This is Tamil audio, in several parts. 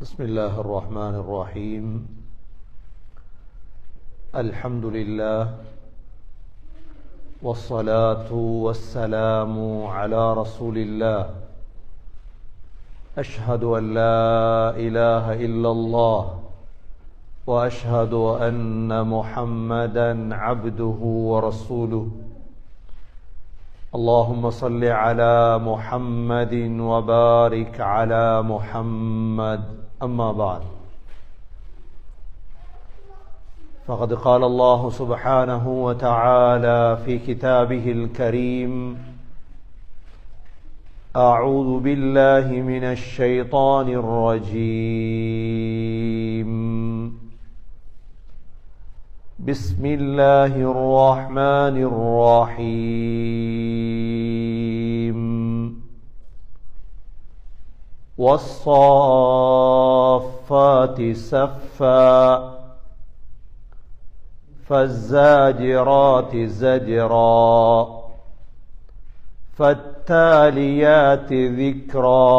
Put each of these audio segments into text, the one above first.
بسم الله الرحمن الرحيم. الحمد لله والصلاة والسلام على رسول الله. أشهد أن لا إله إلا الله وأشهد أن محمدا عبده ورسوله. اللهم صل على محمد وبارك على محمد. أما بعد، فقد قال الله سبحانه وتعالى في كتابه الكريم: أعوذ بالله من الشيطان الرجيم. بسم الله الرحمن الرحيم. والصافات صفا فالزاجرات زجرا فالتاليات ذكرا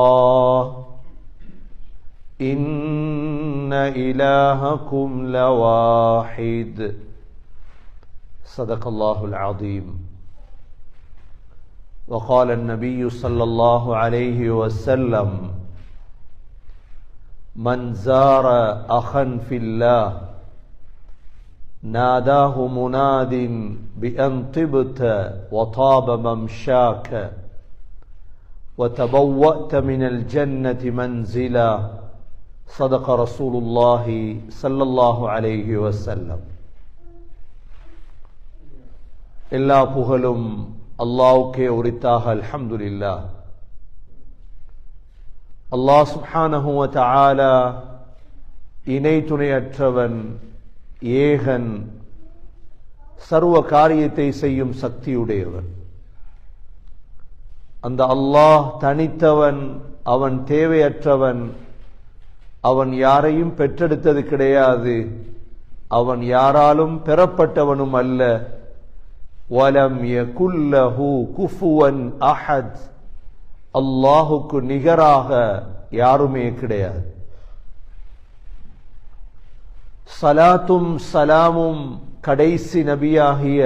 إن إلهكم لواحد. صدق الله العظيم. وقال النبي صلى الله عليه وسلم: من زار أخا في الله ناداه مناد بأن طبت وطاب ممشاك وتبوأت من الجنة منزلا. صدق رسول الله صلى الله عليه وسلم. எல்லா புகழும் அல்லாஹ்வுக்கே உரித்தாக. அல்ஹம்துலில்லாஹ். அல்லாஹ் சுப்ஹானஹு வ தஆலா இணை துணையற்றவன், ஏகன், சர்வ காரியத்தை செய்யும் சக்தியுடையவன். அந்த அல்லாஹ் தனித்தவன், அவன் தேவையற்றவன், அவன் யாரையும் பெற்றெடுத்தது கிடையாது, அவன் யாராலும் பெறப்பட்டவனும் அல்ல. வலம் யகுல் லஹு குஃபுவன் அஹத். அல்லாஹுக்கு நிகராக யாருமே கிடையாது. சலாத்தும் சலாமும் கடைசி நபியாகிய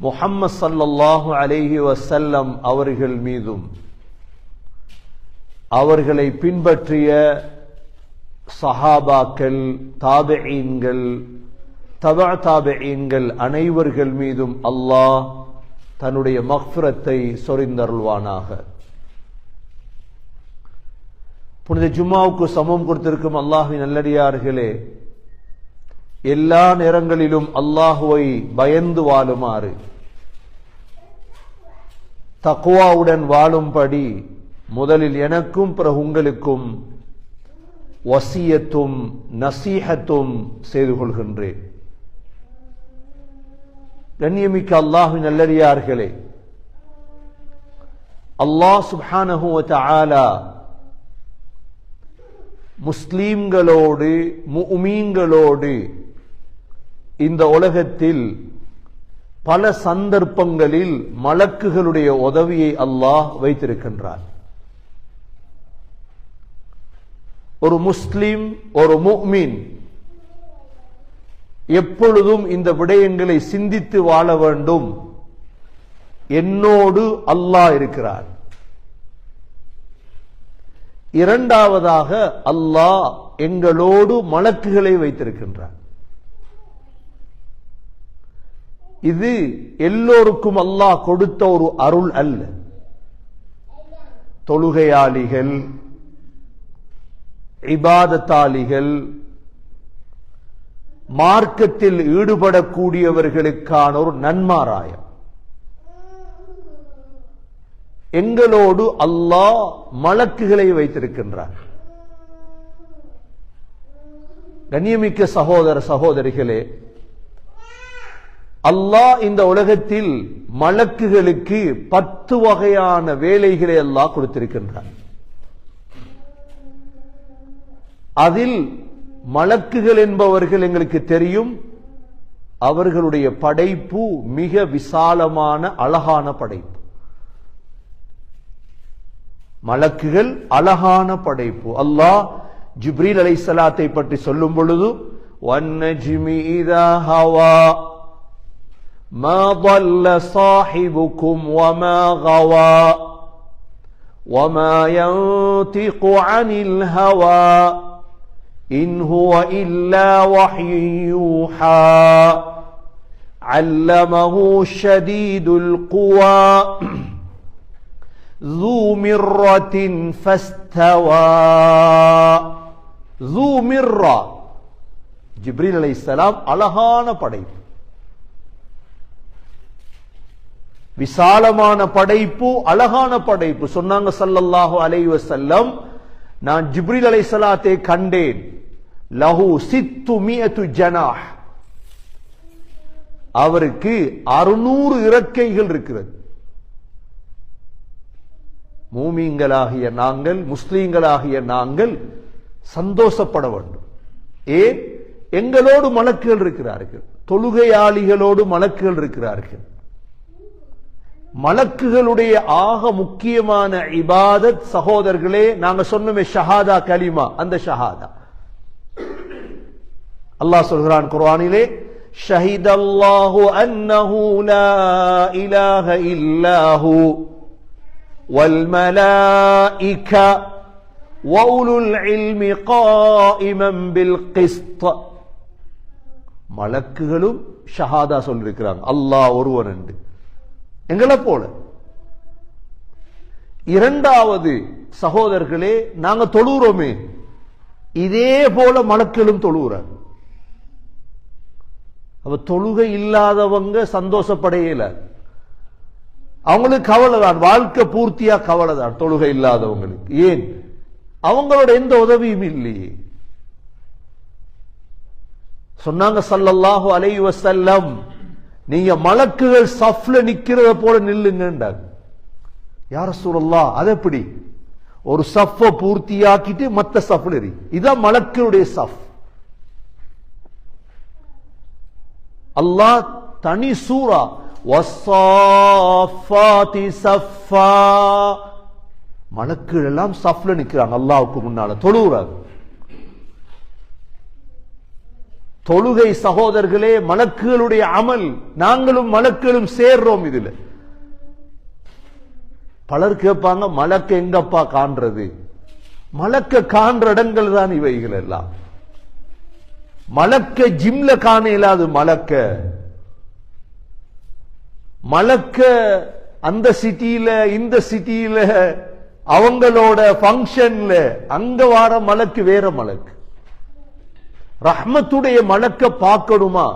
முஹம்மது ஸல்லல்லாஹு அலைஹி வஸல்லம் அவர்கள் மீதும், அவர்களை பின்பற்றிய சஹாபாக்கள், தாபிஈன்கள், தபா தாபிஈன்கள் அனைவர்கள் மீதும் அல்லாஹ் தன்னுடைய மக்ஃபிரத்தை சொரிந்தருள்வானாக. புனித ஜும்மாவுக்கு சமம் கொடுத்திருக்கும் அல்லாஹ்வின் நல்லடியார்களே, எல்லா நேரங்களிலும் அல்லாஹுவை பயந்து வாழுமாறு, தக்வாவுடன் வாழும்படி முதலில் எனக்கும் பிறகு உங்களுக்கும் வசியத்தும் நசீஹத்தும் செய்து கொள்கின்றேன். கண்ணியமிக்க அல்லாஹ்வின் நல்லடியார்களே, அல்லாஹ் சுப்ஹானஹு வ தஆலா முஸ்லீம்களோடு, முஃமின்களோடு இந்த உலகத்தில் பல சந்தர்ப்பங்களில் மலக்குகளுடைய உதவியை அல்லாஹ் வைத்திருக்கின்றார். ஒரு முஸ்லிம், ஒரு முஃமின் எப்பொழுதும் இந்த விடயங்களை சிந்தித்து வாழ வேண்டும். என்னோடு அல்லாஹ் இருக்கிறார். இரண்டாவதாக, அல்லாஹ் எங்களோடு மலக்குகளை வைத்திருக்கின்றார். இது எல்லோருக்கும் அல்லாஹ் கொடுத்த ஒரு அருள் அல்ல. தொழுகையாளிகள், இபாதத்தாளிகள், மார்க்கத்தில் ஈடுபடக்கூடியவர்களுக்கான ஒரு நன்மாராயம். எங்களோடு அல்லாஹ் மலக்குகளை வைத்திருக்கின்றார். கண்ணியமிக்க சகோதர சகோதரிகளே, அல்லாஹ் இந்த உலகத்தில் மலக்குகளுக்கு 10 வகையான வேலைகளை அல்லாஹ் கொடுத்திருக்கின்றார். அதில் மலக்குகள் என்பவர்கள் எங்களுக்கு தெரியும், அவர்களுடைய படைப்பு மிக விசாலமான அழகான படைப்பு. மலக்குகள் அழகான படைப்பு. அல்லாஹ் ஜிப்ரீல் அலைஹிஸ்ஸலாத்தை பற்றி சொல்லும் பொழுது வன்னஜ்மி இதா ஹவா மா ضل صاحبكم وما غوى وما ينطق عن الهوى إن هو إلا وحي يوحى علمه شديد القوى ذو مرة فاستوى. ذو مرة ஜிப்ரீல் அலைஹிஸ்ஸலாம் அழகான படைப்பு, விசாலமான படைப்பு, அழகான படைப்பு. சொன்னாங்க ஸல்லல்லாஹு அலைஹி வஸல்லம், நான் ஜிப்ரீல் அலைஹிஸ்ஸலாத்தை கண்டேன். லஹு 600 ஜனாஹ், அவருக்கு 600 இறக்கைகள் இருக்கிறது. மூமின்களாகிய நாங்கள், முஸ்லிம்களாகிய நாங்கள் சந்தோஷப்பட வேண்டும். ஏன்? எங்களோடு மலக்குகள் இருக்கிறார்கள், தொழுகையாளிகளோடு மலக்குகள் இருக்கிறார்கள். மலக்குகளுடைய ஆக முக்கியமான இபாதத் சகோதரர்களே, நாங்க சொன்னோமே ஷஹாதா கலிமா, அந்த ஷஹாதா. அல்லாஹ் சொல்கிறான் குர்ஆனிலே, ஷஹிதல்லாஹு அன்னஹு லா இலாஹ இல்லாஹு வல் மலாயிகா வ உலுல் இல்மி காயிமன் பில் கிஸ்த். மலக்குகளும் ஷஹாதா சொல்லிருக்கிறாங்க, அல்லாஹ் ஒருவன் என்று, எங்களை போல. இரண்டாவது சகோதரர்களே, நாங்க தொழுகிறோமே, இதே போல மலக்குகளும் தொழுகிறாங்க. அப்ப தொழுகை இல்லாதவங்க சந்தோஷப்படையில, அவங்களுக்கு கவலை தான், வாழ்க்கை பூர்த்தியா கவலை தான் தொழுகை இல்லாதவங்களுக்கு. ஏன்? அவங்களோட எந்த உதவியும் இல்லையே. சொன்னாங்க ஸல்லல்லாஹு அலைஹி வஸல்லம், நீங்க மலக்குகள் சஃப்ல நிக்கிறத போல நில்லுங்கன்றாங்க. யா ரசூலல்லாஹ், அது எப்படி? ஒரு சஃப்ப பூர்த்தியாக்கிட்டு மத்த சஃப்ல இரு, இதான் மலக்குடைய சஃப். அல்லாஹ் தனி சூரா வஸ்ஸாஃபாத்தி ஸஃபா, மலக்குகள் எல்லாம் சஃப்ல நிக்கிறாங்க, அல்லாஹ்வுக்கு முன்னால தொழுகிறாங்க. தொழுகை சகோதரர்களே மலக்குகளுடைய அமல், நாங்களும் மலக்குகளும் சேர்றோம் இதுல. பலர் கேட்பாங்க, மலக்க எங்கப்பா காண்றது? மலக்க காண்ற இடங்கள் தான் இவைகள் எல்லாம். மலக்க ஜிம்ல காண இயலாது. மலக்க அந்த சிட்டியில இந்த சிட்டியில அவங்களோட ஃபங்க்ஷன்ல அங்க வார மலக்கு வேற மலக்கு. ரஹ்மத்துடைய மலக்க பார்க்கணுமா,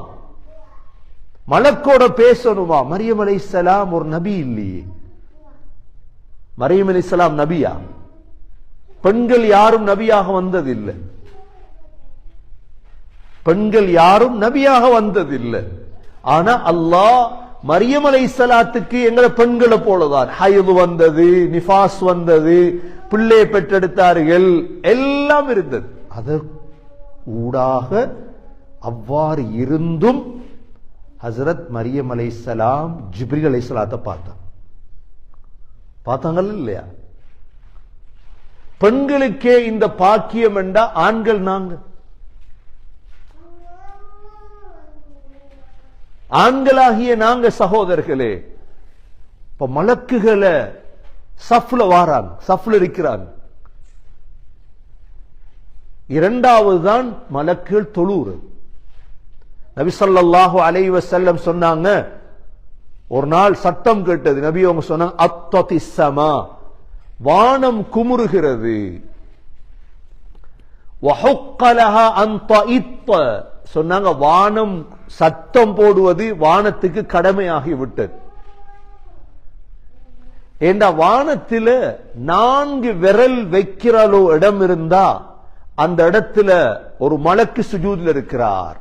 மலக்கோட பேசணுமா? மரியம் அலைஹிஸ்ஸலாம் ஒரு நபி இல்லையே. மரியம் அலைஹிஸ்ஸலாம் நபியா? பெண்கள் யாரும் நபியாக வந்ததில்லை. பெண்கள் யாரும் நபியாக வந்ததில்லை. ஆனா அல்லாஹ் மரியம் அலைஹிஸ்ஸலாத்துக்கு எங்களை பெண்களை போலதான் ஹைது வந்தது, நிஃபாஸ் வந்தது, பிள்ளை பெற்றெடுத்தார்கள், எல்லாம் இருந்தது. அதற்கு ஊடாக அவ்வாறு இருந்தும் ஹஸ்ரத் மரியம் அலைஹிஸ்ஸலாம் ஜிப்ரீல் அலைஹிஸ்ஸலாத்தை பார்த்தாங்கல்ல இல்லையா? பெண்களுக்கே இந்த பாக்கியம் என்றா ஆண்கள் நாங்க, ஆண்களாகிய நாங்க சகோதரர்களே. இப்ப மலக்குகளை சஃப்ல வாராங்க, சஃப்ல இருக்கிறாங்க. இரண்டாவது தான் மலக்குகள் தொழுகிறது. நபி ஸல்லல்லாஹு அலைஹி வஸல்லம் சொன்னாங்க, ஒரு நாள் சத்தம் கேட்டது. நபி அவங்க சொன்னாங்க, அத்தத்திஸ் ஸமா, வானம் குமுறுகிறது. வஹுக்க லஹா அன் தஇத்த, சொன்னாங்க வானம் சத்தம் போடுவது வானத்துக்கு கடமையாகி விட்டது. ஏண்டா வானத்தில 4 விரல் வைக்கிறளோ இடம் இருந்தா அந்த இடத்துல ஒரு மலக்கு சுஜூதில் இருக்கிறார்.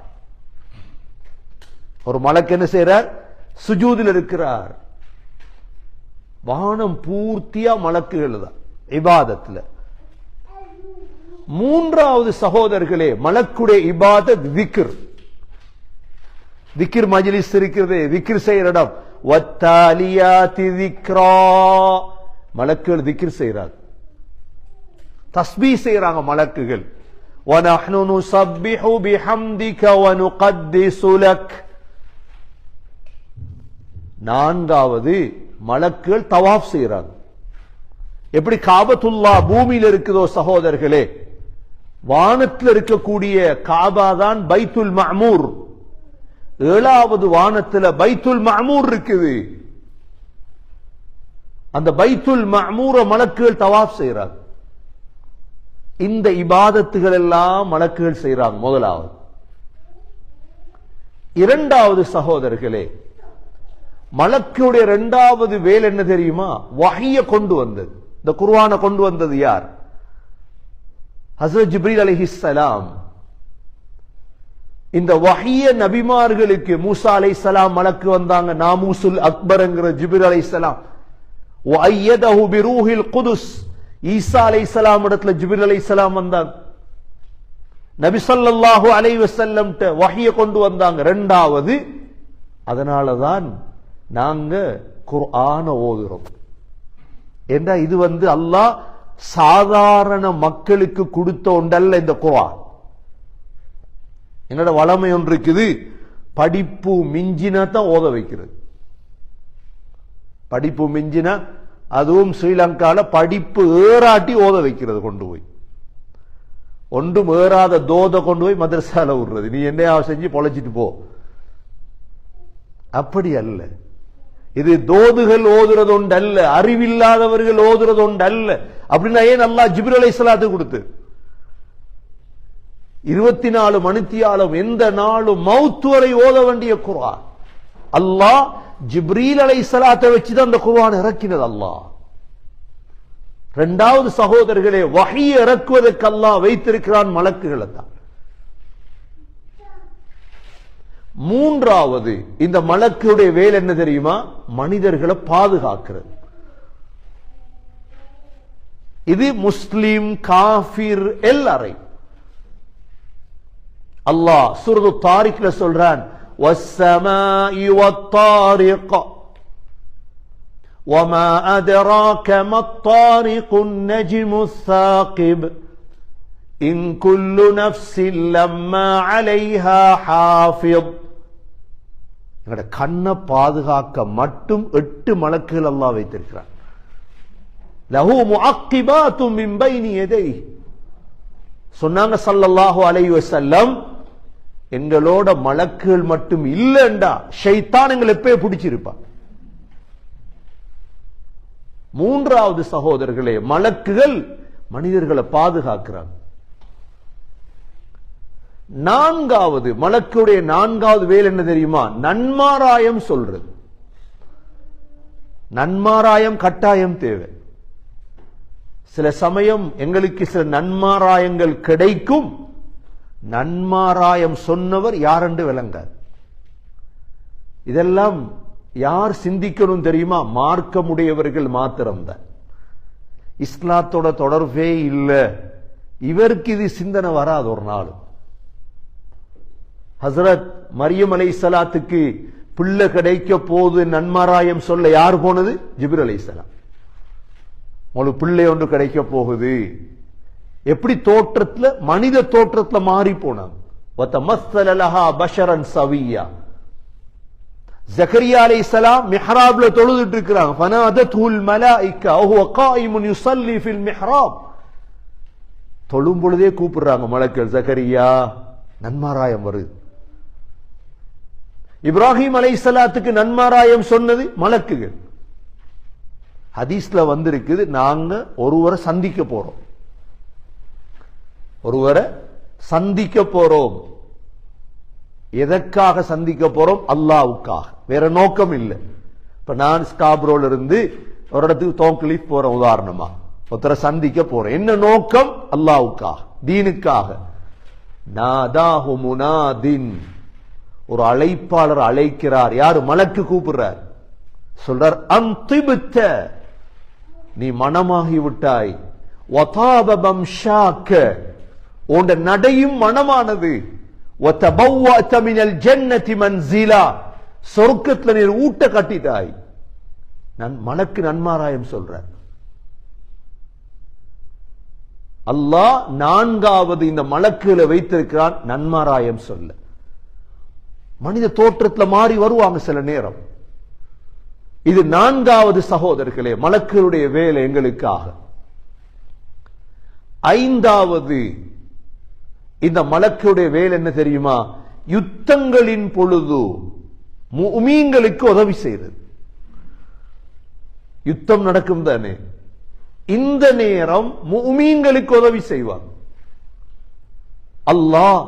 ஒரு மலக்கு என்ன செய்யறார்? சுஜூதில் இருக்கிறார். வானம் பூர்த்தியா மலக்குகள் தான் இபாதத்துல. மூன்றாவது சகோதரர்களே மலக்குடைய இபாதத் திக்ர். திக்ர் மஜ்லிஸ் இருக்கிறது, திக்ர் செய்யற இடம். வத்தாலியாதி திக்ரா, மலக்குகள் திக்ர் செய்யறார். தஸ்பீஹ் செய்றாங்க மலக்குகள். وَنَحْنُ نُسَبِّحُ بِحَمْدِكَ وَنُقَدِّسُ لَكَ. நான்காவது மலக்குகள் தவாஃப் செய்றாங்க. எப்படி காபத்துல்லா பூமியில் இருக்குதோ சகோதரர்களே, வானத்தில் இருக்கக்கூடிய காபா தான் பைத்துல் மஅமூர். 7வது வானத்தில் பைத்துல் மஅமூர் இருக்குது. அந்த பைத்துல் மஅமூர மலக்குகள் தவாஃப் செய்றாங்க. இந்த இபாதத்துகள் எல்லாம் மலக்குகள் செய்றாங்க. முதலாவது. இரண்டாவது சகோதரர்களே, மலக்குடைய இரண்டாவது வேலை என்ன தெரியுமா? வஹிய கொண்டு வந்தது. இந்த குர்ஆனை கொண்டு வந்தது யார்? ஹஸ்ரத் ஜிப்ரீல் அலைஹிஸ்ஸலாம். இந்த வஹிய நபிமார்களுக்கு மூசா அலைஹிஸ்ஸலாம் மலக்கு வந்தாங்க. நாமூசுல் அக்பர்ங்கிற ஜிப்ரீல் அலைஹிஸ்ஸலாம். وَأَيَّدَهُ بِرُوحِ الْقُدُسِ. ஈசா அலைஹிஸ்ஸலாம் இடத்துல ஜிப்ரீல் அலைஹிஸ்ஸலாம் வந்தாங்க. நபி ஸல்லல்லாஹு அலைஹி வஸல்லம் வஹிய கொண்டு வந்தாங்க. இரண்டாவது, அதனாலதான் நாங்க குர்ஆன ஓதுறோம். ஏண்டா இது அல்லாஹ் சாதாரண மக்களுக்கு கொடுத்த ஒன்றல்ல இந்த குர்ஆன். என்னோட வளமை ஒன்று இருக்குது, படிப்பு மிஞ்சினா தான் ஓத வைக்கிறது. படிப்பு மிஞ்சினா, அதுவும் ஸ்ரீலங்கால படிப்பு ஏறாட்டி ஓத வைக்கிறது. கொண்டு போய் ஒன்றும் ஏறாத தோத கொண்டு போய் மதரசால விடுறது. நீ என்னையா செஞ்சு பொழைச்சிட்டு போ. அப்படி அல்ல. இது தோதுகள் ஓதுறது ஒன்று அல்ல, அறிவில்லாதவர்கள் ஓதுறது ஒன்று அல்ல. அப்படின்னா ஏன் அல்லாஹ் ஜிப்ரீல் அலைஹிஸ்ஸலாத்துக்கு கொடுத்து 24 மணித்தியாலும் எந்த நாளும் மௌத் வரை ஓத வேண்டிய குர்ஆன் அல்லாஹ் ஜிப்ரீல் அலைஹிஸ்ஸலாத்தை வச்சுதான் அந்த குர்ஆன் இறக்கினது அல்லாஹ். இரண்டாவது சகோதரர்களே, வஹி இறக்குவதற்கு அல்லாஹ் வைத்திருக்கிறான் மலக்குகளை தான். மூன்றாவது, இந்த மலக்குடைய வேலை என்ன தெரியுமா? மனிதர்களை பாதுகாக்கிறது. இது முஸ்லிம் காஃபிர் எல்லாரையும் அல்லாஹ் சூரத்து தாரிக்ல சொல்றான், வஸ்ஸமாஇ வத்தாரிக வமா அத்ராக மத்தாரிகுன் நஜ்முஸ் ஸாகிப் இன் குல்லு நஃப்ஸின் லம்மா அலைஹா ஹாஃபிஸ். எங்கட கண்ணை பாதுகாக்க மட்டும் 8 மலக்குகள் அல்லாஹ் வைத்திருக்கிறார். லஹு முஅக்கிபாத்தும் மின் பைனி யதைஹி. சொன்னாங்க ஸல்லல்லாஹு அலைஹி வஸல்லம், எங்களோட மலக்குகள் மட்டும் இல்லைண்டா ஷைத்தான் எங்களை எப்பவே பிடிச்சிருப்பான். மூன்றாவது சகோதரர்களே, மலக்குகள் மனிதர்களை பாதுகாக்கிறாங்க. நான்காவது, மலக்குடைய நான்காவது வேலை என்ன தெரியுமா? நன்மாராயம் சொல்றது. நன்மாராயம் கட்டாயம் தேவை. சில சமயம் எங்களுக்கு சில நன்மாராயங்கள் கிடைக்கும், நன்மாராயம் சொன்னவர் யாரென்று விளங்காது. இதெல்லாம் யார் சிந்திக்கணும் தெரியுமா? மார்க்கமுடையவர்கள் மாத்திரம்தான். இஸ்லாத்தோட தொடர்பே இல்லை, இவருக்கு இது சிந்தனை வராது ஒரு நாள். ஹஸ்ரத் மரியம் அலைஹிஸ்ஸலாத்துக்கு பிள்ளை கிடைக்க போது நன்மாராயம் சொல்ல யார் போனது? ஜிப்ரீல் அலைஹிஸ்ஸலாம். உங்களுக்கு பிள்ளை ஒன்று கிடைக்க போகுது. எப்படி தோற்றத்துல? மனித தோற்றத்துல மாறி போனாங்க. வதமஸ்ஸல லஹா பஷரன் சவியா. ஜக்கரியா அலைஹிஸ்ஸலாம் மிஹ்ராப்ல தொழுதுட்டு இருக்காங்க. ஃபனாதத்துல் மலாயிகா வஹுவ காயிமுன் யுஸல்லி ஃபில் மிஹ்ராப். தொழும் பொழுதே கூப்பிடுறாங்க மலக்குகள், ஜக்கரியா. நன்மாராயம் வருது. இப்ராஹிம் அலைஹிஸ்ஸலாத்துக்கு நன்மாராயம் சொன்னது மலக்குகள். ஹதீஸ்ல வந்திருக்குது, நாங்க ஒருவரை சந்திக்க போறோம். ஒருவரை சந்திக்க போறோம். எதற்காக சந்திக்க போறோம்? அல்லாஹ்வுக்காக, வேற நோக்கம் இல்லை. இப்ப நான் ஸ்காப்ரோல இருந்து ஒரு இடத்துக்கு தோக்லீஃப் போறேன் உதாரணமா, ஒருத்தரை சந்திக்க போறேன். என்ன நோக்கம்? அல்லாஹ்வுக்காக, தீனுக்காக. நாதாஹு முனாதின், ஒரு அழைப்பாளர் அழைக்கிறார். யாரு? மலக்கு கூப்பிடுறார். சொல்றார், அன்திப்த, நீ மனமாகி விட்டாய். வதாப பம்ஷாக்க, உன் நடையும் மனமானது. வதபவ்வஅத மினல் ஜன்னதி மன்சிலா, சொர்க்கத்துல நீர் ஊட்ட கட்டிட்டாய். மலக்கு நன்மாராயம் சொல்றார். அல்லாஹ் நான்காவது இந்த மலக்குகளை வைத்திருக்கிறான் நன்மாராயம் சொல்ல. மனித தோற்றத்துல மாறி வருவாங்க சில நேரம். இது நான்காவது சகோதரர்களே மலக்குகளுடைய வேலை எங்களுக்காக. ஐந்தாவது இந்த மலக்குடைய வேலை என்ன தெரியுமா? யுத்தங்களின் பொழுது முஃமின்களுக்கு உதவி செய்கிறது. யுத்தம் நடக்கும் தானே, இந்த நேரம் முஃமின்களுக்கு உதவி செய்வாங்க. அல்லாஹ்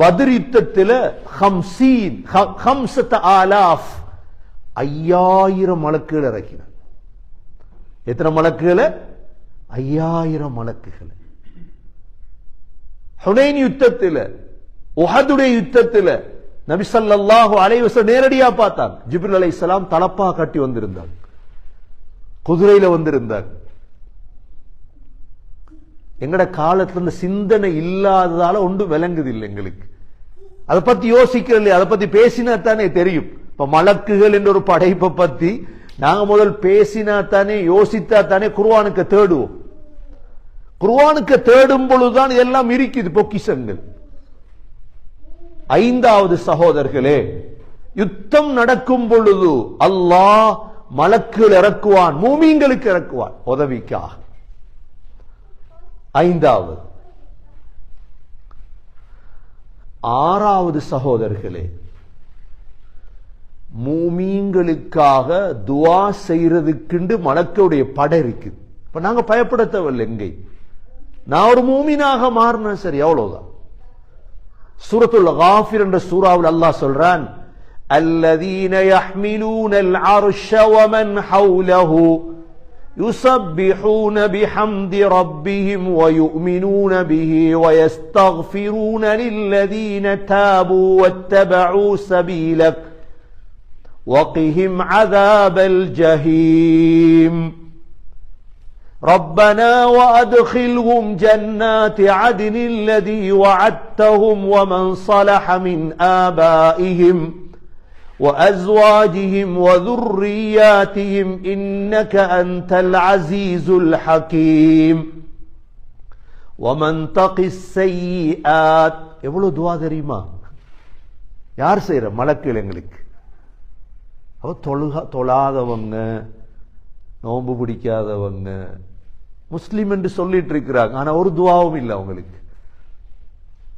பத்ர் யுத்தத்தில் 5000 மலக்குகள் இறக்கினார். எத்தனை மலக்குகளை? 5000 மலக்குகள். ஹுனைன் யுத்தத்தில், உஹதுடைய யுத்தத்தில் நபி ஸல்லல்லாஹு அலைஹி வஸல்லம் நேரடியா பார்த்தாங்க. ஜிப்ரீல் அலைஹிஸ்ஸலாம் தலப்பா கட்டி வந்திருந்தார், குதிரையில வந்திருந்தார். எங்கட காலத்துல சிந்தனை இல்லாததால ஒன்று விளங்குது இல்லை எங்களுக்கு. அதை பத்தி யோசிக்கிறோம், அதை பத்தி பேசினா தானே தெரியும். இப்ப மலக்குகள் என்ற ஒரு படைப்பை பத்தி நாங்க முதல் பேசினா தானே, யோசித்தா தானே குர்ஆனுக்கு தேடுவோம். குர்ஆனுக்கு தேடும் பொழுதுதான் இதெல்லாம் இருக்குது பொக்கிஷங்கள். ஐந்தாவது சகோதரர்களே, யுத்தம் நடக்கும் பொழுது அல்லாஹ் மலக்குகள் இறக்குவான், மூமின்களுக்கு இறக்குவான் உதவிக்காக. ஐந்தாவது. ஆறாவது சகோதரர்களே, மூமின்களுக்காக துஆ செய்யறதுக்கு மலக்குடைய படை இருக்குது. இப்ப நாங்க பயப்பட தேவையில்லை. எங்கே நான் ஒரு மூமினாக மாறினா சரி, அவ்வளவுதான். சூரத்துல் காஃபிர் என்ற சூராவில் அல்லாஹ் சொல்றான், الذين يحملون العرش ومن حوله يسبحون بحمد ربهم ويؤمنون به ويستغفرون للذين تابوا واتبعوا سبيلك وقهم عذاب الجحيم ربنا وأدخلهم جنات عدن الذي وعدتهم ومن صلح من آبائهم وأزواجهم وذرياتهم إنك أنت العزيز الحكيم ومن تق السيئات. எவ்வளவு துஆ தெரியுமா? யார் செய்யற? மலக்குகள் எங்களுக்கு. அவ தொழாதவங்க, நோன்பு பிடிக்காதவங்க, முஸ்லிம் என்று சொல்லிட்டு இருக்கிறாங்க, ஆனா ஒரு துஆவும் இல்லை அவங்களுக்கு.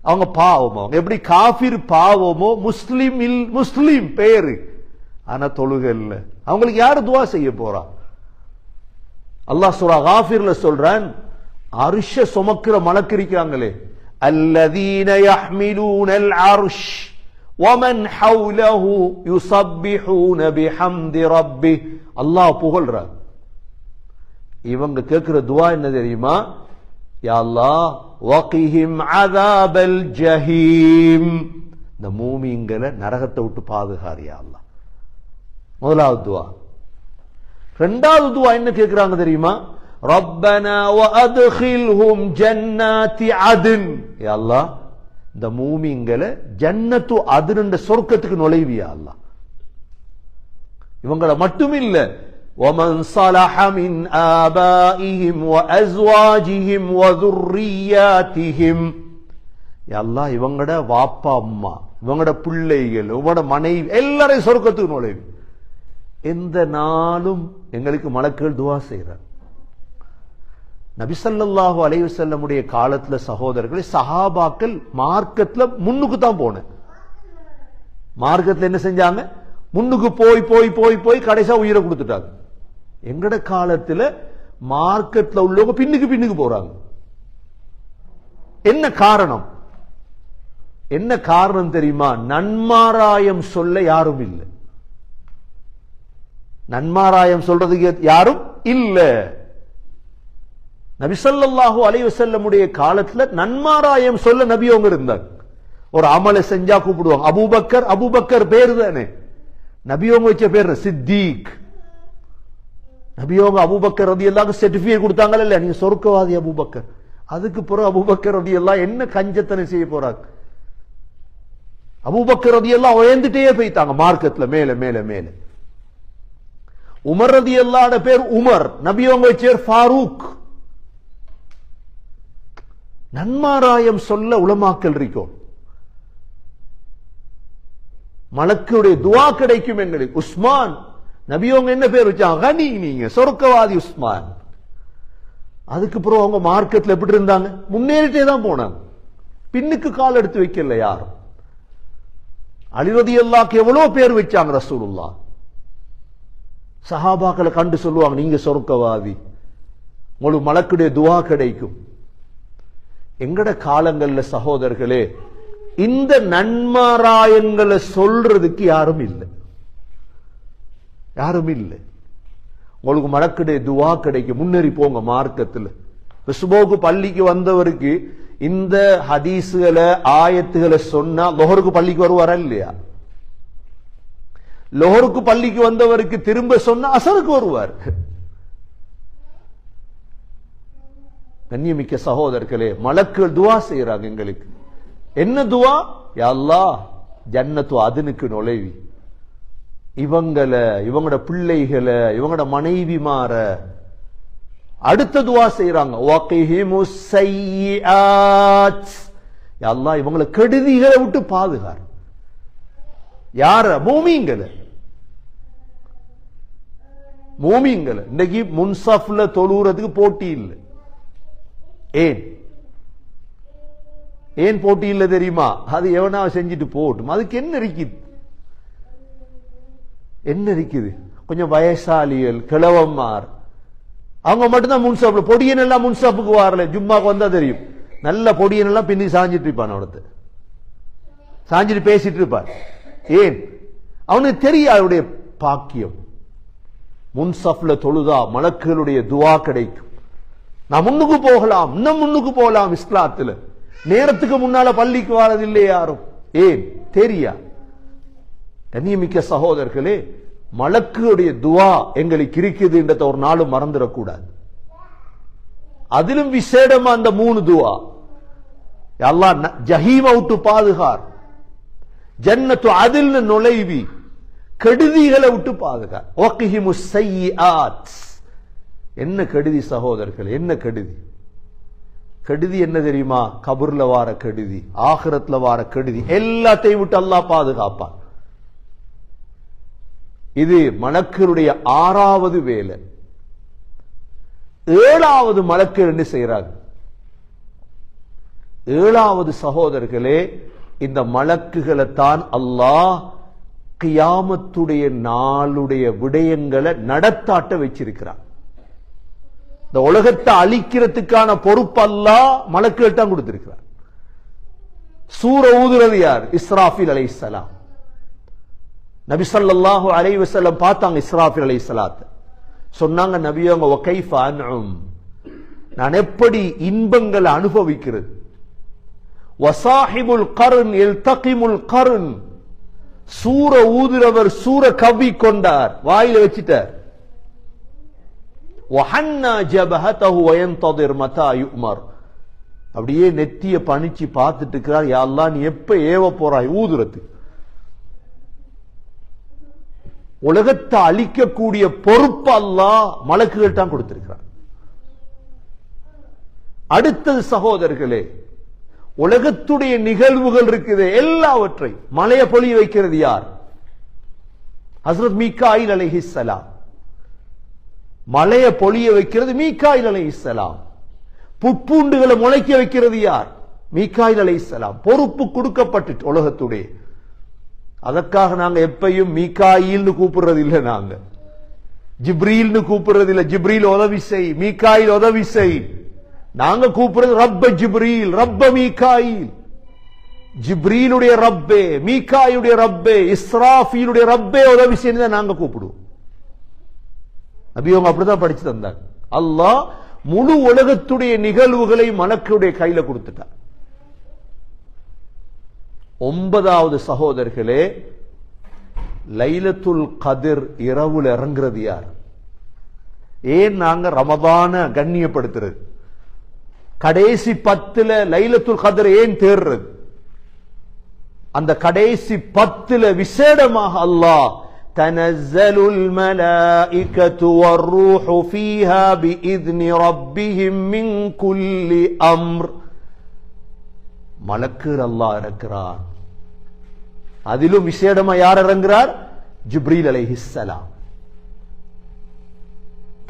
அவங்க பாவம். அவங்க எப்படி காஃபிர் பாவமோ, முஸ்லிம் பேரு, ஆனா தொழுகை இல்ல. அவங்களுக்கு யாரு துஆ செய்ய போறா? அல்லாஹ் சூரா காஃபிர்ல சொல்றான், அர்ஷ சுமக்கிற மலக்கு இருக்காங்களே, அல்லதீன யஹ்மிலூனல் அர்ஷ் வமன் ஹவ்லஹு யுஸப்பிஹூன பிஹம்தி ரப்பி. அல்லாஹ் புகழ்றார். இவங்க கேட்கிற துஆ என்ன தெரியுமா? யா அல்லாஹ் வகிஹிம் அஸாபல் ஜஹீம். இந்த மூமின்களை நரகத்தை விட்டு பாதுகாரு யா அல்லாஹ். முதலாவது துஆ. இரண்டாவது துஆ என்ன கேக்குறாங்க தெரியுமா? ரப்பனா வஅத்கில்ஹும் ஜன்னாத்தி அத்ன். யா அல்லாஹ், இந்த மூமின்களை ஜன்னத்து அத்ன் என்ற சொர்க்கத்துக்கு நுழைவியா அல்லாஹ். இவங்கள மட்டும் இல்ல, ومن صلح من آبائهم وأزواجهم وذرياتهم. யா அல்லாஹ், இவங்கட வாப்பா அம்மா, இவங்கட பிள்ளைகள், இவங்கட மனைவி எல்லாரையும் சொர்க்கத்துக்கு நுழைவு. எந்த நாளும் எங்களுக்கு மலக்குகள் துஆ செய்றார். நபி ஸல்லல்லாஹு அலைஹி வஸல்லமுடைய காலத்துல சகோதரர்களே, சஹாபாக்கள் மார்க்கத்துல முன்னுக்கு தான் போன. மார்க்கத்துல என்ன செஞ்சாங்க? முன்னுக்கு போய் போய் போய் போய் கடைசியா உயிரை கொடுத்துட்டாங்க. எங்கட காலத்துல மார்க்கெட்ல உள்ளவங்க பின்னுக்கு போறாங்க. என்ன காரணம்? என்ன காரணம் தெரியுமா? நன்மாராயம் சொல்ல யாரும் இல்லை. நன்மாராயம் சொல்றதுக்கு யாரும் இல்ல. நபி ஸல்லல்லாஹு அலைஹி வஸல்லமுடைய காலத்துல நன்மாராயம் சொல்ல நபியவங்க இருந்தாங்க. ஒரு அமலை செஞ்சா கூப்பிடுவாங்க. அபூபக்கர் பேரு தானே, நபியோங்க வச்ச பேர் சித்திக். நபியோங்க அபூபக்கர் ரலியல்லாஹு சர்டிபிகேட் கொடுத்தாங்கல்ல, இல்ல நீங்க சொர்க்கவாதி அபூபக்கர். அதுக்கு பிறகு அபூபக்கர் ரலியல்லாஹு என்ன கஞ்சத்தனை செய்ய போறாங்க? அபூபக்கர் ரலியல்லாஹு உயர்ந்துட்டே போயிட்டாங்க மார்க்கத்துல, மேல மேல மேல. உமர் ரலியல்லாஹு பேர் உமர், நபியோங்க வச்ச பேர் ஃபாரூக். நன்மாராயம் சொல்ல உலமாக்கல் இருக்கோ. மலக்குடைய துவா கிடைக்கும் எங்களுக்கு. உஸ்மான் நபியோங்க என்ன பேர் வச்சாங்க? கனி, நீங்க சொர்க்கவாதி உஸ்மான். அதுக்கு அப்புறம் அவங்க மார்க்கெட்ல எப்படி இருந்தாங்க? முன்னேறிட்டே தான் போனாங்க, பின்னுக்கு கால் எடுத்து வைக்கல யாரும். அலி ரலியல்லாஹு எவ்வளவு பேர் வச்சாங்க ரசூலுல்லாஹ். சஹாபாக்களை கண்டு சொல்லுவாங்க, நீங்க சொர்க்கவாதி, உங்களுக்கு மலக்குடைய துவா கிடைக்கும். எங்கட காலங்கள்ல சகோதரர்களே இந்த நன்மாராயங்களை சொல்றதுக்கு யாரும் இல்லை, யாரும் இல்லை. உங்களுக்கு மலக்குடைய துவா கிடைக்கும், முன்னேறி போங்க மார்க்கத்தில். சுபோக்கு பள்ளிக்கு வந்தவருக்கு இந்த ஹதீசுகளை ஆயத்துகளை சொன்னா லொஹருக்கு பள்ளிக்கு வருவாரா இல்லையா? லொஹருக்கு பள்ளிக்கு வந்தவருக்கு திரும்ப சொன்னா அசருக்கு வருவார். கண்ணியமிக்க சகோதரர்களே, மலக்குகள் துவா செய்யறாங்க எங்களுக்கு. என்ன துவா? யா அல்லாஹ் ஜன்னத்து அதுனுக்கு நுழைவி இவங்களை, இவங்களோட பிள்ளைகளை, இவங்களோட மனைவிமார. அடுத்த துவா செய்யறாங்க, வகிஹிமுஸ் ஸய்யிஆத், யா அல்லாஹ் இவங்களை கெடுதிகளை விட்டு பாதுகார். யார? மூமின்களை. மூமின்களை. இன்னைக்கு முன்சஃப்ல தொழுறதுக்கு போட்டி இல்லை. ஏன் ஏன் போட்டி இல்லை தெரியுமா? அது எவனா செஞ்சுட்டு போட்டும், அதுக்கு என்ன இருக்குது? என்ன இருக்குது? கொஞ்சம் வயசாலிகள், கிழவன்மார், அவங்க மட்டும்தான் முன்சாப்புல. பொடியன் எல்லாம் முன்சாப்புக்கு வரல, ஜும்மாக்கு வந்தா தெரியும். நல்ல பொடியன் எல்லாம் பின்னி சாஞ்சிட்டு இருப்பான், அவனத்து சாஞ்சிட்டு பேசிட்டு இருப்பான். ஏன்? அவனுக்கு தெரியும் அவருடைய பாக்கியம். முன்சஃப்ல தொழுதா மலக்குகளுடைய துவா கிடைக்கும். நான் முன்னுக்கு போகலாம், இன்னும் முன்னுக்கு போகலாம். இஸ்லாத்துல நேரத்துக்கு முன்னால பள்ளிக்கு வாரதில்லை யாரும். ஏன்? தெரியா. கண்ணியமிக்க சகோதரர்களே, மலக்குடைய துவா எங்களுக்கு இருக்குதுன்றத ஒரு நாளும் மறந்துடக்கூடாது. அதிலும் விசேடமா அந்த 3 துவா. அல்லாஹ் ஜஹீம் விட்டு பாதுகார், ஜன்னத்து அதில் நுழைவி, கெடுதிகளை விட்டு பாதுகார். வகிஹிமுஸ் ஸய்யிஆத். என்ன கெடுதி சகோதரர்கள்? என்ன கெடுதி? கெடுதி என்ன தெரியுமா? கபூர்ல வார கெடுதி, ஆகிரத்துல வார கெடுதி, எல்லாத்தையும் விட்டு அல்லாஹ் பாதுகாப்பான். இது மலக்குடைய 6வது வேலை. 7வது மலக்கு என்ன செய்யறாங்க? 7வது சகோதரர்களே, இந்த மலக்குகளை தான் அல்லாஹ் கியாமத்துடைய நாளுடைய விடயங்களை நடத்தாட்ட வச்சிருக்கிறான். இந்த உலகத்தை அழிக்கிறதுக்கான பொறுப்பு அல்லாஹ் மலக்குகள் தான் கொடுத்திருக்கிறார். சூர ஊதுறது யார்? இஸ்ராஃபில் அலைஹிஸ்ஸலாம். நபி ஸல்லல்லாஹு அலைஹி வஸல்லம் பார்த்தாங்க இஸ்ராஃபில் அலைஹிஸ்ஸலாத்தை. சொன்னாங்க, நபியவங்க வகைஃப அன்உம், நான் எப்படி இன்பங்களை அனுபவிக்கிறது. வசாஹிபுல் கர்ன் இல்தகிமுல் கர்ன், சூர ஊதுறவர் சூர கவ்வி கொண்டார், வாயில வச்சிட்டார். வஹன்னா ஜபஹதஹு வயன்ததிர் மதா யுமர், அப்படியே நெத்திய பணிச்சு பார்த்துட்டு இருக்கிறார். யா அல்லாஹ் நீ எப்ப ஏவ போறாய் ஊதுறதுக்கு? உலகத்தை அழிக்கக்கூடிய பொறுப்பு அல்லாஹ் மலக்குகள் தான் கொடுத்திருக்கிறார். அடுத்தது சகோதரர்களே, உலகத்துடைய நிகழ்வுகள் இருக்குது, எல்லாவற்றை மலையை பொழிய வைக்கிறது யார்? ஹஸ்ரத் மீகாயில் அலைஹிஸ்ஸலாம். மலையை பொழிய வைக்கிறது மீகாயில் அலைஹிஸ்ஸலாம். புட்பூண்டுகளை முளைக்க வைக்கிறது யார்? மீகாயில் அலைஹிஸ்ஸலாம். பொறுப்பு கொடுக்கப்பட்டு உலகத்துடைய. அதற்காக நாங்க எப்பையும் மீகாயில்னு கூப்பிடுறது இல்லை, நாங்க ஜிப்ரீல்னு கூப்பிடுறது இல்லை. ஜிப்ரீல் உதவி செய், மீகாயில் உதவி செய். நாங்க கூப்பிடுறது ரப்ப ஜிப்ரீல், ரப்ப மீகாயில். ஜிப்ரீலுடைய ரப்பே, மீகாயுடைய ரப்பே, இஸ்ராஃபீலுடைய ரப்பே உதவி செய்ய நாங்க கூப்பிடுவோம். நபியவங்க அப்படிதான் படிச்சு தந்தாங்க. அல்லாஹ் முழு உலகத்துடைய நிகழ்வுகளை மலக்குடைய கையில கொடுத்துட்டார். 9வது சகோதரர்களே, லைலத்துல் கதிர் இரவுல இறங்குறது யார்? ஏன் நாங்க ரமதான கண்ணியப்படுத்துறது? கடைசி 10ல லைலத்துல் கதிர் ஏன் தேர்றது? அந்த கடைசி 10ல விசேடமாக அல்லாஹ் தனஸ்ஸலுல் மலாயிகத்து வர்ரூஹு ஃபீஹா பிஇذن ரப்பிஹிம் மின் குல்லி அம்ர், மலக்குகள் அல்லாஹ் இறக்கிறார். அதிலும் விசேடமா யார் இறங்குறார்? ஜிப்ரீல் அலைஹிஸ்ஸலாம்.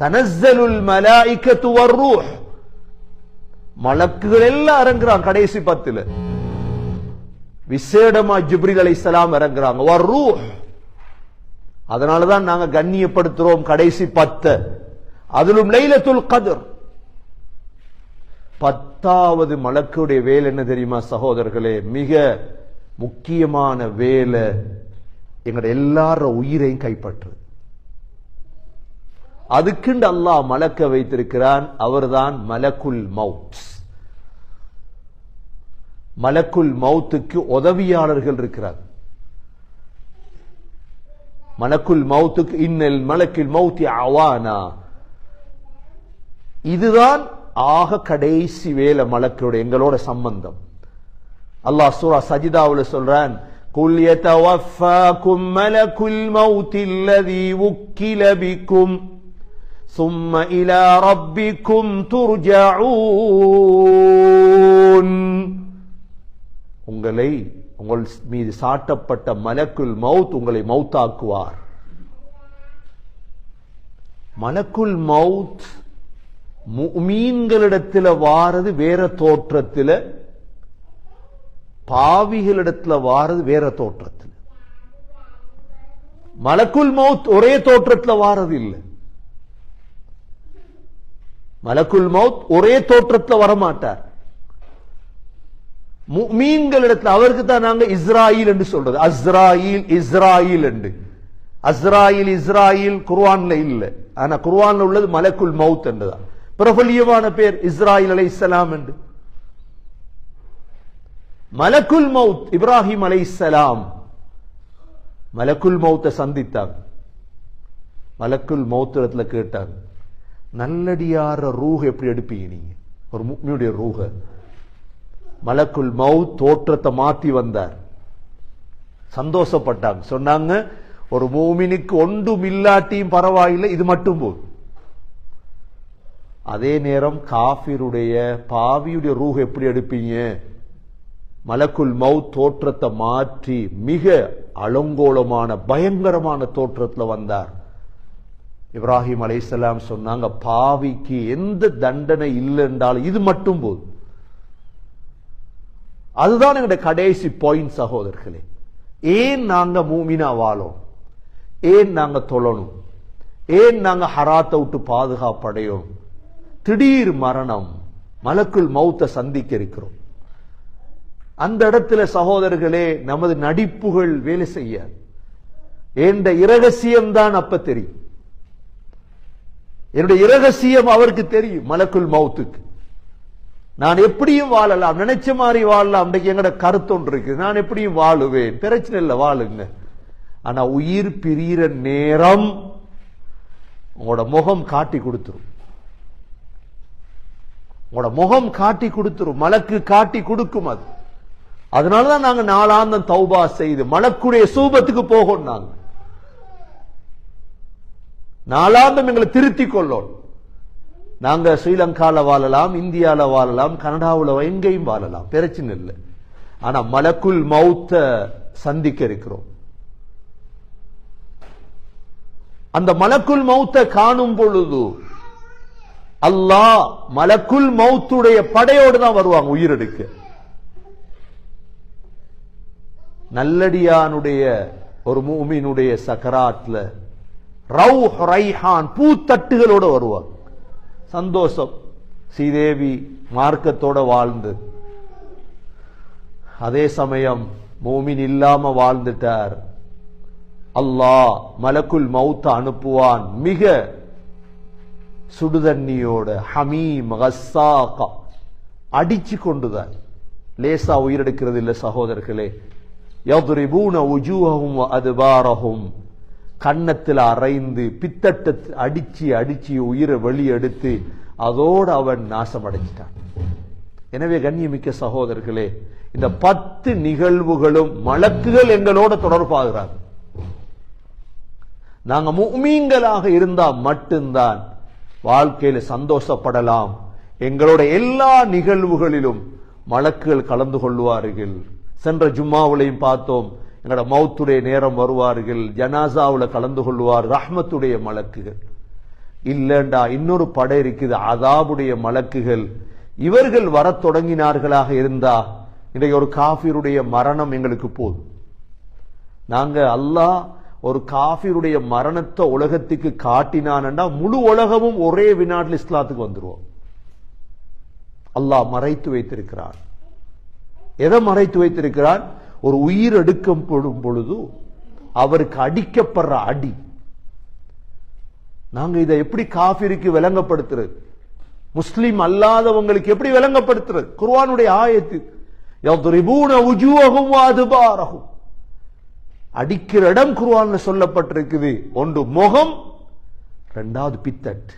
தனஸ்ஸலுல் மலாயிகத்து வர்ரூஹ், மலக்குகள் எல்லாம் இறங்குறாங்க. கடைசி 10ல விசேடமா ஜிப்ரீல் அலைஹிஸ்ஸலாம் இறங்குறாங்க. வர்ரூஹ், அதனாலதான் நாங்க கண்ணியப்படுத்துறோம் கடைசி 10. அதிலும் லைலத்துல் கத்ர் 10வது மலக்குடைய வேலை என்ன தெரியுமா சகோதரர்களே? மிக முக்கியமான வேலை, எங்கட எல்லார உயிரையும் கைப்பற்று. அதுக்குண்டு அல்லாஹ் மலக்க வைத்திருக்கிறான். அவர்தான் மலக்குல் மவுத். மலக்குல் மவுத்துக்கு உதவியாளர்கள் இருக்கிறார். மலக்குல் மவுத்துக்கு இன்னல் மலக்குல் மவுத்தி அவானா, இதுதான் ஆக கடைசி வேலை மலக்கோட எங்களோட சம்பந்தம். அல்லாஹ் சூரா சஜிதாவுல சொல்றான், குல் யதவஃபாக்கும் மலக்குல் மௌத் அல்லதி வக்கில பிக்கும் ثم إلى ربكم ترجعون. உங்கள் மீது சாட்டப்பட்ட மலக்குல் மவுத் உங்களை மௌத்தாக்குவார். மலக்குல் மவுத் முஃமின்களிடத்தில் வாரது வேற தோற்றத்தில், பாவிகளிடத்தில் வாரது வேற தோற்றத்தில். மலக்குல் மவுத் ஒரே தோற்றத்தில் வாரது இல்லை. மலக்குல் மவுத் ஒரே தோற்றத்தில் வரமாட்டார். முஃமின்களிடத்தில் அவருக்கு தான் நாங்க இஸ்ராயில் என்று சொல்றது. அஸ்ராயில் இஸ்ராயில் என்று. அஸ்ராயில் இஸ்ராயில் குர்ஆன்ல இல்ல, ஆனா குர்ஆன்ல உள்ளது மலக்குல் மவுத் என்றுதான். பிரபலியமான பேர் இஸ்ராயில் அலைஹிஸ்ஸலாம் என்று. மலக்குல் மவுத் இப்ராஹிம் அலைஹிஸ்ஸலாம் மலக்குல் மவுத்தை சந்தித்தார். மலக்குல் மவுத் இடத்துல கேட்டார், நல்லடியார ரூஹ் எப்படி எடுப்பீங்க நீங்க? ஒரு முஃமினுடைய ரூஹ. மலக்குல் மவுத் தோற்றத்தை மாத்தி வந்தார். சந்தோஷப்பட்டாங்க. சொன்னாங்க, ஒரு மூமினுக்கு ஒன்றும் இல்லாட்டியும் பரவாயில்லை, இது மட்டும் போதும். அதே நேரம் காஃபிருடைய பாவியுடைய ரூஹ் எப்படி எடுப்பீங்க? மலக்குல் மவுத் தோற்றத்தை மாற்றி மிக அலங்கோலமான பயங்கரமான தோற்றத்தில் வந்தார். இப்ராஹிம் அலைஹிஸ்ஸலாம் சொன்னாங்க, பாவிக்கு எந்த தண்டனை இல்லை என்றாலும் இது மட்டும் போதும். அதுதான் எங்களுடைய கடைசி பாயிண்ட் சகோதரர்களே. ஏன் நாங்க மூமினா வாழோம்? ஏன் நாங்க தொழணும்? ஏன் நாங்க ஹராத்தை விட்டு பாதுகாப்படையோம்? திடீர் மரணம், மலக்குல் மவுத்தை சந்திக்க இருக்கிறோம். அந்த இடத்துல சகோதரர்களே நமது நடிப்புகள் வேலை செய்ய, என்ற இரகசியம்தான் அப்ப தெரியும். என்னுடைய இரகசியம் அவருக்கு தெரியும். மலக்குல் மவுத்துக்கு நான் எப்படியும் வாழலாம், நினைச்ச மாதிரி வாழலாம். எங்கட கருத்து ஒன்று இருக்கு, நான் எப்படியும் வாழுவேன், பிரச்சனை இல்லை, வாழுங்க. ஆனா உயிர் பிரியிற நேரம் உங்களோட முகம் காட்டி கொடுத்துரும். உங்களோட முகம் காட்டி கொடுத்துரும், மலக்கு காட்டி கொடுக்கும். அது அதனாலதான் நாங்க நாளாந்தம் தௌபா செய்து மலக்குடைய சூபத்துக்கு போகும். நாங்க நாளாந்தம் எங்களை திருத்திக் கொள்ளோம். நாங்க ஸ்ரீலங்கால வாழலாம், இந்தியால வாழலாம், கனடாவில் எங்கேயும் வாழலாம், பிரச்சனை இல்லை. ஆனா மலக்குல் மவுத்த சந்திக்க இருக்கிறோம். அந்த மலக்குல் மவுத்த காணும் பொழுது அல்லாஹ் மலக்குல் மவுத்துடைய படையோடு தான் வருவாங்க உயிரெடுக்க. நல்லடியானுடைய ஒரு மூமினுடைய சக்கராத்ல ரவுஹ் ரைஹான் பூத்தட்டுகளோட வருவாங்க. சந்தோஷம். ஸ்ரீதேவி மார்க்கத்தோட வாழ்ந்து, அதே சமயம் மூமின் இல்லாம வாழ்ந்துட்டார். அல்லாஹ் மலக்குல் மவுத்த அனுப்புவான் மிக சுடுதண்ணியோட, ஹமீம் கஸ்ஸாகா, அடிச்சு கொண்டுதான். லேசா உயிரெடுக்கிறது இல்லை சகோதரர்களே. யத்ரிபூன உஜூஹஹும் வ அத்பாரஹும், கன்னத்தில் அரைந்து பித்தட்டத்தில் அடிச்சு அடிச்சு உயிரை வெளியெடுத்து அதோடு அவன் நாசம் அடைஞ்சிட்டான். எனவே கண்ணியமிக்க சகோதரர்களே, இந்த 10 நிகழ்வுகளும் மலக்குகள் எங்களோட தொடர்பாகிறார். நாங்க முஃமின்களாக இருந்தா மட்டும்தான் வாழ்க்கையில சந்தோஷப்படலாம். எங்களோட எல்லா நிகழ்வுகளிலும் மலக்குகள் கலந்து கொள்வார்கள். சென்ற ஜும்மாவுலையும் பார்த்தோம், எங்கட மௌத்துடைய நேரம் வருவார்கள், ஜனாசாவுல கலந்து கொள்வார் ரஹ்மத்துடைய மலக்குகள். இல்லண்டா இன்னொரு படை இருக்குது, அதாபுடைய மலக்குகள். இவர்கள் வரத் தொடங்கினார்களாக இருந்தா இன்றைக்கு ஒரு காஃபிருடைய மரணம் எங்களுக்கு போதும். நாங்க அல்லாஹ் ஒரு காஃபிருடைய மரணத்தை உலகத்துக்கு காட்டினான்டா முழு உலகமும் ஒரே வினாட்டில் இஸ்லாத்துக்கு வந்துருவோம். அல்லாஹ் மறைத்து வைத்திருக்கிறான். எதை மறைத்து வைத்திருக்கிறான்? ஒரு உயிர் எடுக்கப்படும் பொழுது அவருக்கு அடிக்கப்படுற அடி. நாங்க இதை எப்படி காஃபிருக்கு விளங்கப்படுத்துறது? முஸ்லிம் அல்லாதவங்களுக்கு எப்படி விளங்கப்படுத்துறது? குர்ஆனுடைய ஆயத்து, யضربون وجوههم وادبارهم. அடிக்கிற இடம் குர்ஆன்ல சொல்லப்பட்டிருக்குது. ஒன்று முகம், இரண்டாவது பித்தட்.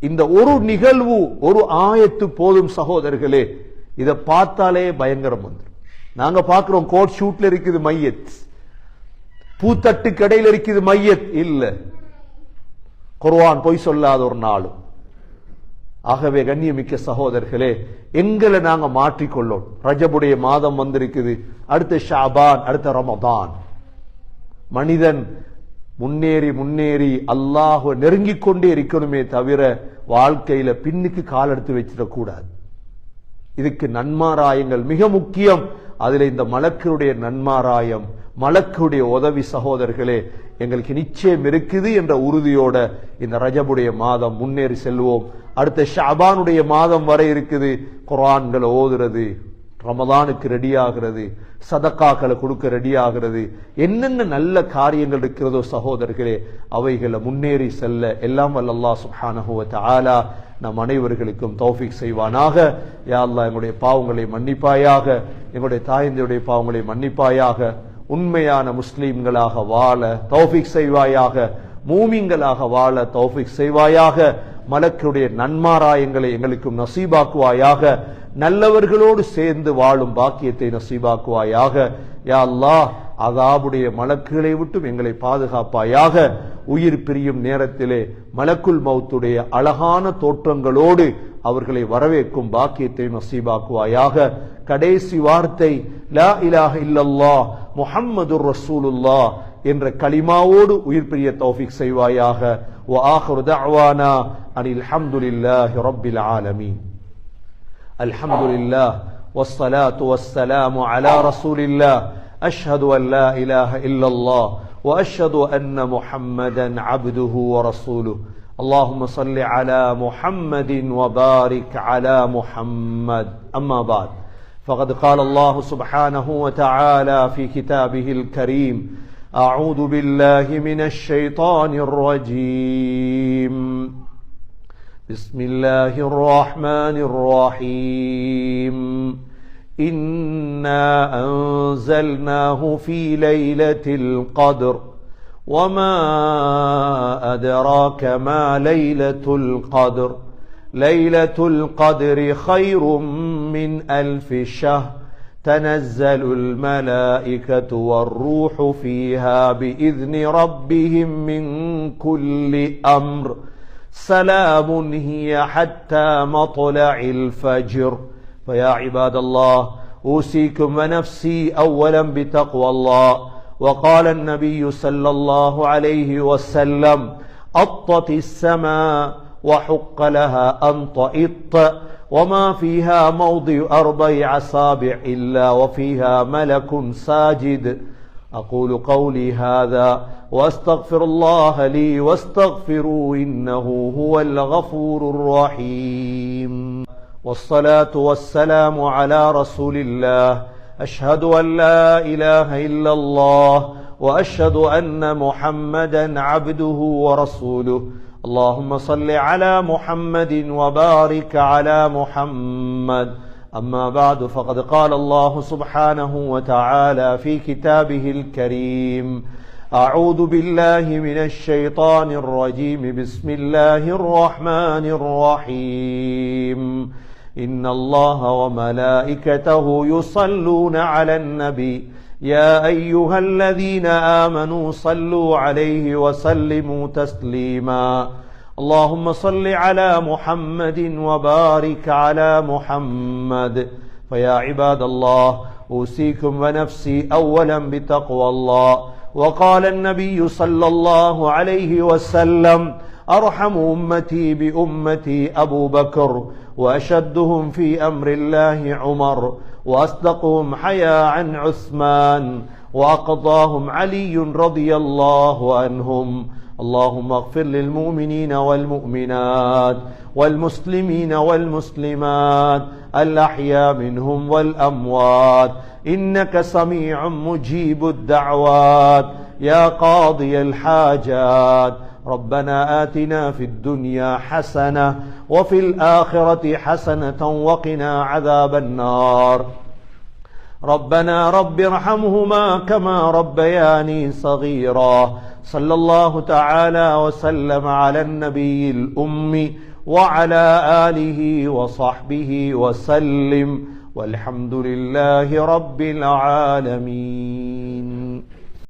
இந்த ஒரு நிகழ்வு, ஒரு ஆயத்து போதும் சகோதரர்களே. இதை பார்த்தாலே பயங்கரம் வந்துடும். நாங்க பார்க்கிறோம் கோட் ஷூட்ல இருக்குது மையத், பூத்தட்டு கடையில் இருக்குது மையத். இல்ல, குர்ஆன் பொய் சொல்லாத ஒரு நாளும். ஆகவே கண்ணியமிக்க சகோதரர்களே, எங்களை நாங்க மாற்றிக்கொள்ளோம். ரஜபுடைய மாதம் வந்திருக்குது, அடுத்த ஷாபான், அடுத்த ரமதான். மனிதன் முன்னேறி முன்னேறி அல்லாஹ் நெருங்கிக் கொண்டே இருக்கணுமே தவிர வாழ்க்கையில பின்னுக்கு கால் எடுத்து வச்சிடக்கூடாது. இதுக்கு நன்மாராயங்கள் மிக முக்கியம். அதுல இந்த மலக்குடைய நன்மாராயம், மலக்குடைய உதவி சகோதரர்களே எங்களுக்கு நிச்சயம் இருக்குது என்ற உறுதியோட இந்த ரஜபுடைய மாதம் முன்னேறி செல்வோம். அடுத்த ஷாபானுடைய மாதம் வரை இருக்குது. குர்ஆன்களை ஓதுறது, ரமதானுக்கு ரெடி ஆகிறது, சதக்காக்களை கொடுக்க ரெடி ஆகிறது, என்னென்ன நல்ல காரியங்கள் இருக்கிறதோ சகோதரர்களே அவைகளை முன்னேறி செல்ல எல்லாம் வல்ல அல்லாஹ் சுப்ஹானஹு வ தஆலா நம் அனைவர்களுக்கும் தௌஃபீக் செய்வானாக. யா அல்லாஹ் எங்களுடைய பாவங்களை மன்னிப்பாயாக, எங்களுடைய தாயந்தையுடைய பாவங்களை மன்னிப்பாயாக, உண்மையான முஸ்லீம்களாக வாழ தௌஃபீக் செய்வாயாக, மூமின்களாக வாழ தௌஃபீக் செய்வாயாக. மலக்குடைய நன்மாராயங்களை எங்களுக்கும் நசீபாக்குவாயாக. நல்லவர்களோடு சேர்ந்து வாழும் பாக்கியத்தை நசீபாக்குவாயாக. யா அல்லாஹ் அதாபுடைய மலக்குகளை விட்டும் எங்களை பாதுகாப்பாயாக. உயிர் பிரியும் நேரத்திலே மலக்குல் மௌத்துடைய அழகான தோற்றங்களோடு அவர்களை வரவேற்கும் பாக்கியத்தை நசீபாக்குவாயாக. கடைசி வார்த்தை லா இலாஹ இல்லல்லாஹ் முஹம்மதுர் ரசூலுல்லாஹ் என்ற கலிமாவோடு உயிர் பிரிய தௌஃபீக் செய்வாயாக. வ ஆகிரு தஅவானா அனில் ஹம்துலில்லாஹி ரப்பில் ஆலமீன். அல்ஹம்துலில்லாஹ் வஸ்ஸலாத்து வஸ்ஸலாமு அலா ரசூலில்லாஹ். அஷ்ஹது அன் லா இலாஹ இல்லல்லாஹ் வ அஷ்ஹது அன்ன முஹம்மதன் அப்துஹு வ ரசூலுஹு. اللهم صل على محمد وبارك على محمد. أما بعد، فقد قال الله سبحانه وتعالى في كتابه الكريم: أعوذ بالله من الشيطان الرجيم. بسم الله الرحمن الرحيم. إنا أنزلناه في ليلة القدر وما أدراك ما ليلة القدر. ليلة القدر خير من 1000 شهر. تنزل الملائكة والروح فيها بإذن ربهم من كل أمر. سلام هي حتى مطلع الفجر. فيا عباد الله، أوصيكم ونفسي أولا بتقوى الله. وقال النبي صلى الله عليه وسلم: أطت السماء وحق لها أن تئط، وما فيها موضع 4 أصابع إلا وفيها ملك ساجد. أقول قولي هذا وأستغفر الله لي واستغفروا إنه هو الغفور الرحيم. والصلاة والسلام على رسول الله. أشهد أن لا إله إلا الله وأشهد أن محمدا عبده ورسوله. اللهم صل على محمد وبارك على محمد. أما بعد، فقد قال الله سبحانه وتعالى في كتابه الكريم: أعوذ بالله من الشيطان الرجيم. بسم الله الرحمن الرحيم. إن الله وملائكته يصلون على النبي يا أيها الذين آمنوا صلوا عليه وسلموا تسليما. اللهم صل على محمد وبارك على محمد. فيا عباد الله، أوصيكم ونفسي أولا بتقوى الله. وقال النبي صلى الله عليه وسلم: أرحم أمتي بأمتي أبو بكر، وأشدهم في أمر الله عمر، وأصدقهم حياء عثمان، وأقضاهم علي رضي الله عنهم. اللهم اغفر للمؤمنين والمؤمنات والمسلمين والمسلمات الأحياء منهم والأموات، إنك سميع مجيب الدعوات يا قاضي الحاجات. ربنا آتنا في الدنيا حسنة وفي الآخرة حسنة وقنا عذاب النار. ربنا رب ارحمهما كما ربياني صغيرا. صلى الله تعالى وسلم على النبي الأمي وعلى آله وصحبه وسلم، والحمد لله رب العالمين.